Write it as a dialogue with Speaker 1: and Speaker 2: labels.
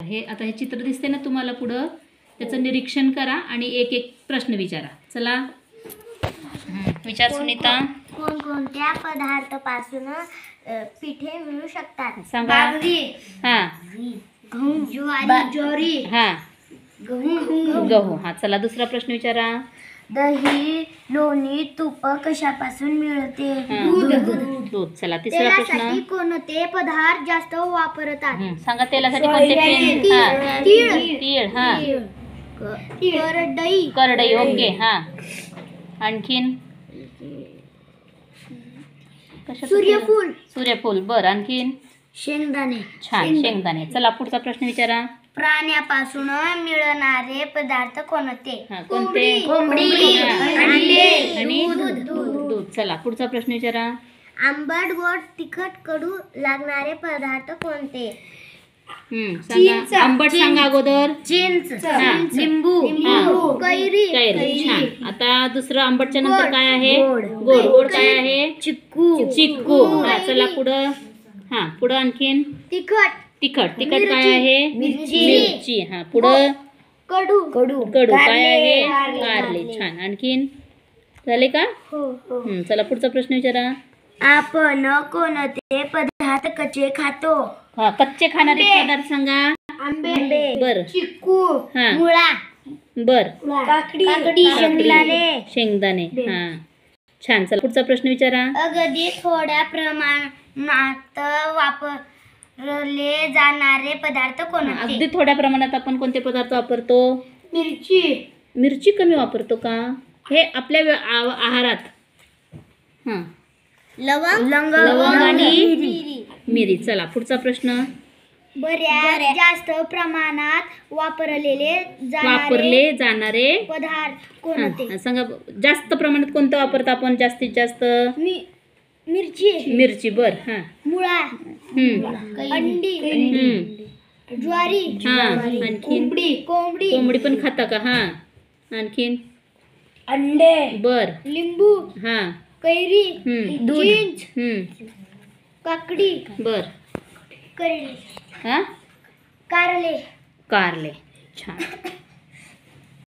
Speaker 1: हे आता हे चित्र दिसते ना तुम्हाला पुढं, त्याचं निरीक्षण करा आणि एक एक प्रश्न विचारा. चला विचार सुनीता.
Speaker 2: कोणकोणत्या पदार्थापासून पिठे मिळू शकतात?
Speaker 1: सांगा. हां
Speaker 2: ज्वारी,
Speaker 1: हां गहू. हां चला दुसरा प्रश्न विचारा.
Speaker 2: दही, लोणी, तूप कशापासून मिळते?
Speaker 1: दूध. चला तिसरा प्रश्न.
Speaker 2: तेलासाठी कोणते पदार्थ जास्त वापरतात?
Speaker 1: सांगा. तेलासाठी कोणते? हां तीळ. हां करडई. ओके. हां आणखीन सूर्यफूल. बरं आणखीन?
Speaker 2: शेंगदाणे.
Speaker 1: छान शेंगदाणे. चला पुढचा प्रश्न विचारा.
Speaker 2: प्राण्यापासून मिळणारे पदार्थ कोणते?
Speaker 1: कोणते?
Speaker 2: कोंबडी,
Speaker 1: आणि दूध. चला पुढचा प्रश्न विचारा.
Speaker 2: आंबट, गोड, तिखट, कडू लागणारे पदार्थ कोणते?
Speaker 1: सांगा. आंबट सांगा अगोदर.
Speaker 2: चिंच,
Speaker 1: लिंबू,
Speaker 2: कैरी.
Speaker 1: छान. आता दुसरं आंबटच्या नंतर काय आहे? गोड काय आहे? चिक्कू. चला पुढं. पुढं आणखीन? तिखट काय आहे? मिरची. पुढं? कडू काय आहे? कारले. छान. आणखीन झाले का? चला पुढचा प्रश्न विचारा.
Speaker 2: आपण कोणते पदार्थ कच्चे खातो?
Speaker 1: कच्चे खाणारे पदार्थ सांगा.
Speaker 2: आंबे,
Speaker 1: बर.
Speaker 2: चिक्कू,
Speaker 1: हां
Speaker 2: मुळा,
Speaker 1: बर.
Speaker 2: काकडी,
Speaker 1: शेंगदाणे. हां छान. चला पुढचा प्रश्न विचारा.
Speaker 2: अगदी थोड्या प्रमाणात वापरले जाणारे पदार्थ कोणते?
Speaker 1: अगदी थोड्या प्रमाणात आपण कोणते पदार्थ वापरतो? मिरची कमी वापरतो का? हे आपल्या आहारात. लवंग आणि मिरी. चला पुढचा प्रश्न.
Speaker 2: बऱ्याच जास्त प्रमाणात वापरले
Speaker 1: जाणारे
Speaker 2: पदार्थ कोणते?
Speaker 1: सांगा. जास्त प्रमाणात कोणतं वापरतो आपण? जास्तीत जास्त मिरची. बर.
Speaker 2: मुळा, अंडी, ज्वारी,
Speaker 1: आणखीन? कोंबडी पण खाता का? आणखीन?
Speaker 2: अंडे,
Speaker 1: बर.
Speaker 2: लिंबू, कैरी, चिंच, काकडी,
Speaker 1: बर.
Speaker 2: कारले.
Speaker 1: कारले. छान.